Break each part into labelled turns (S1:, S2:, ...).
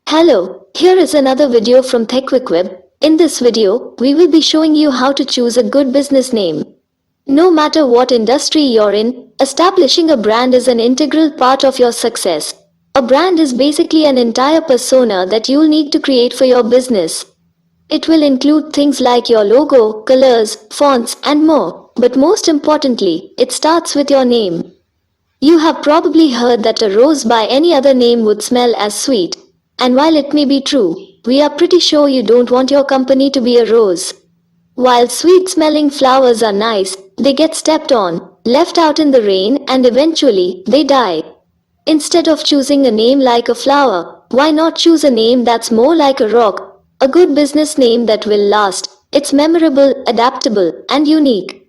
S1: Hello, here is another video from Thequickweb. In this video, we will be showing you how to choose a good business name. No matter what industry you're in, establishing a brand is an integral part of your success. A brand is basically an entire persona that you'll need to create for your business. It will include things like your logo, colors, fonts, and more. But most importantly, it starts with your name. You have probably heard that a rose by any other name would smell as sweet. And while it may be true, we are pretty sure you don't want your company to be a rose. While sweet-smelling flowers are nice, they get stepped on, left out in the rain, and eventually, they die. Instead of choosing a name like a flower, why not choose a name that's more like a rock? A good business name that will last. It's memorable, adaptable, and unique.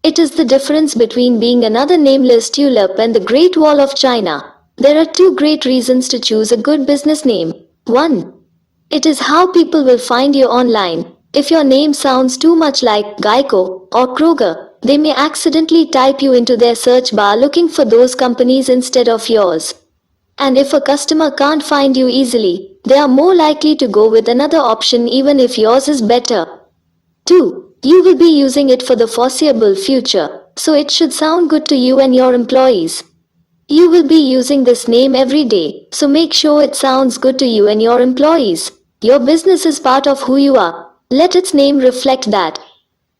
S1: It is the difference between being another nameless tulip and the Great Wall of China. There are two great reasons to choose a good business name. 1. It is how people will find you online. If your name sounds too much like Geico or Kroger, they may accidentally type you into their search bar looking for those companies instead of yours. And if a customer can't find you easily, they are more likely to go with another option even if yours is better. 2. You will be using it for the foreseeable future, so it should sound good to you and your employees. You will be using this name every day, so make sure it sounds good to you and your employees. Your business is part of who you are. Let its name reflect that.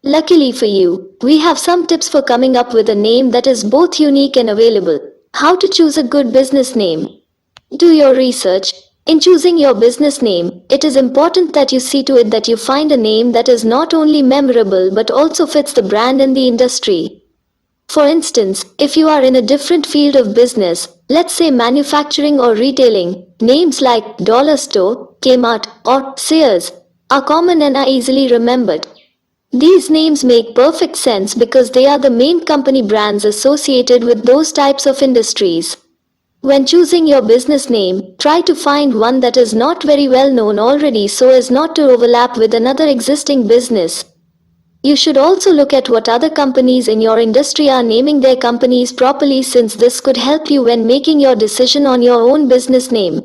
S1: Luckily for you, we have some tips for coming up with a name that is both unique and available. How to choose a good business name. Do your research. In choosing your business name, it is important that you see to it that you find a name that is not only memorable but also fits the brand and the industry. For instance, if you are in a different field of business, let's say manufacturing or retailing, names like Dollar Store, Kmart, or Sears are common and are easily remembered. These names make perfect sense because they are the main company brands associated with those types of industries. When choosing your business name, try to find one that is not very well known already so as not to overlap with another existing business. You should also look at what other companies in your industry are naming their companies properly, since this could help you when making your decision on your own business name.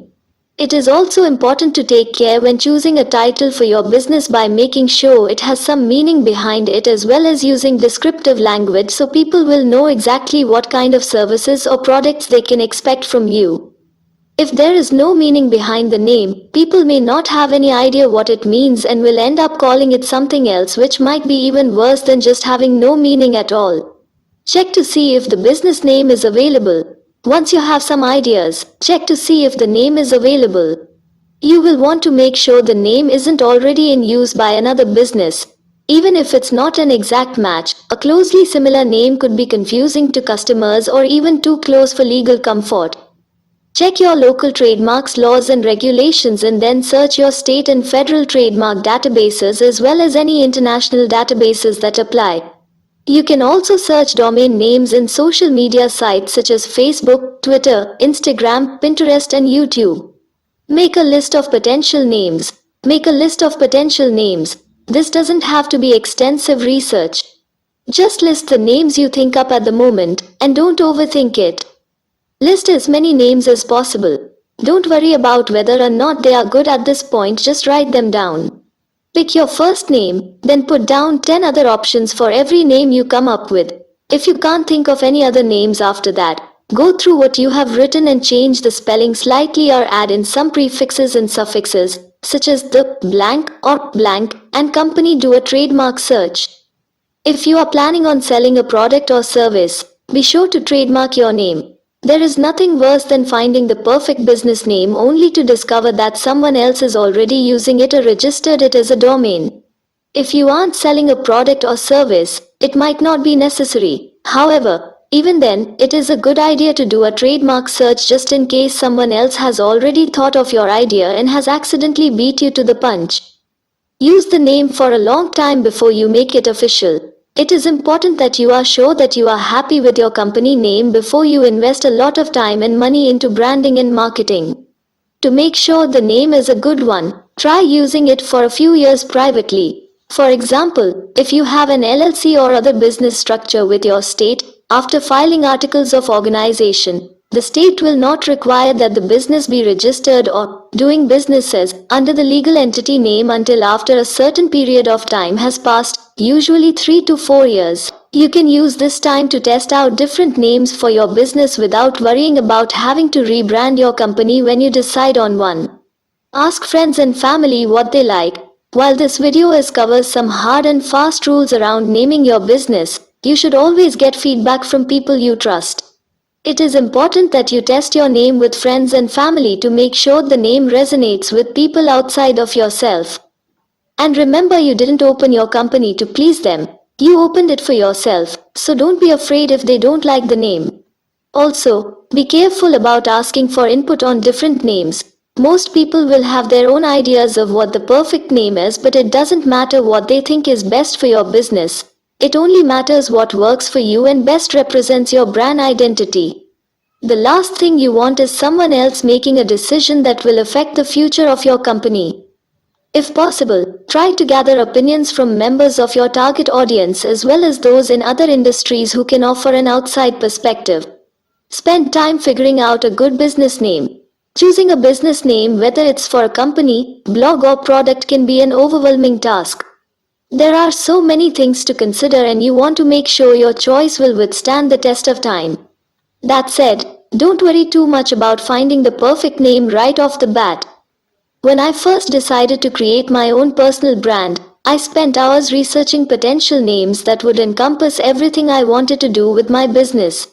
S1: It is also important to take care when choosing a title for your business by making sure it has some meaning behind it, as well as using descriptive language so people will know exactly what kind of services or products they can expect from you. If there is no meaning behind the name, people may not have any idea what it means and will end up calling it something else, which might be even worse than just having no meaning at all. Check to see if the business name is available. Once you have some ideas, check to see if the name is available. You will want to make sure the name isn't already in use by another business. Even if it's not an exact match, a closely similar name could be confusing to customers or even too close for legal comfort. Check your local trademarks laws and regulations and then search your state and federal trademark databases as well as any international databases that apply. You can also search domain names in social media sites such as Facebook, Twitter, Instagram, Pinterest, and YouTube. Make a list of potential names. Make a list of potential names. This doesn't have to be extensive research. Just list the names you think up at the moment, and don't overthink it. List as many names as possible. Don't worry about whether or not they are good at this point, just write them down. Pick your first name, then put down 10 other options for every name you come up with. If you can't think of any other names after that, go through what you have written and change the spelling slightly or add in some prefixes and suffixes, such as the, blank, or blank, and company. Do a trademark search. If you are planning on selling a product or service, be sure to trademark your name. There is nothing worse than finding the perfect business name only to discover that someone else is already using it or registered it as a domain. If you aren't selling a product or service, it might not be necessary. However, even then, it is a good idea to do a trademark search just in case someone else has already thought of your idea and has accidentally beat you to the punch. Use the name for a long time before you make it official. It is important that you are sure that you are happy with your company name before you invest a lot of time and money into branding and marketing. To make sure the name is a good one, try using it for a few years privately. For example, if you have an LLC or other business structure with your state, after filing articles of organization, The state will not require that the business be registered or doing businesses under the legal entity name until after a certain period of time has passed, usually 3 to 4 years. You can use this time to test out different names for your business without worrying about having to rebrand your company when you decide on one. Ask friends and family what they like. While this video covers some hard and fast rules around naming your business, you should always get feedback from people you trust. It is important that you test your name with friends and family to make sure the name resonates with people outside of yourself. And remember, you didn't open your company to please them. You opened it for yourself, so don't be afraid if they don't like the name. Also, be careful about asking for input on different names. Most people will have their own ideas of what the perfect name is, but it doesn't matter what they think is best for your business. It only matters what works for you and best represents your brand identity. The last thing you want is someone else making a decision that will affect the future of your company. If possible, try to gather opinions from members of your target audience as well as those in other industries who can offer an outside perspective. Spend time figuring out a good business name. Choosing a business name, whether it's for a company, blog or product, can be an overwhelming task. There are so many things to consider and you want to make sure your choice will withstand the test of time. That said, don't worry too much about finding the perfect name right off the bat. When I first decided to create my own personal brand, I spent hours researching potential names that would encompass everything I wanted to do with my business.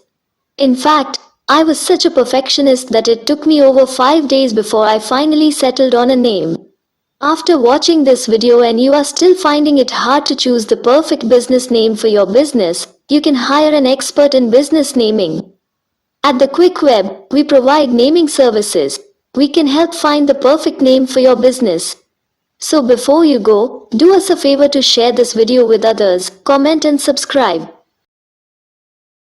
S1: In fact, I was such a perfectionist that it took me over 5 days before I finally settled on a name. After watching this video and you are still finding it hard to choose the perfect business name for your business, you can hire an expert in business naming. At Thequickweb, we provide naming services. We can help find the perfect name for your business. So before you go, do us a favor to share this video with others, comment and subscribe.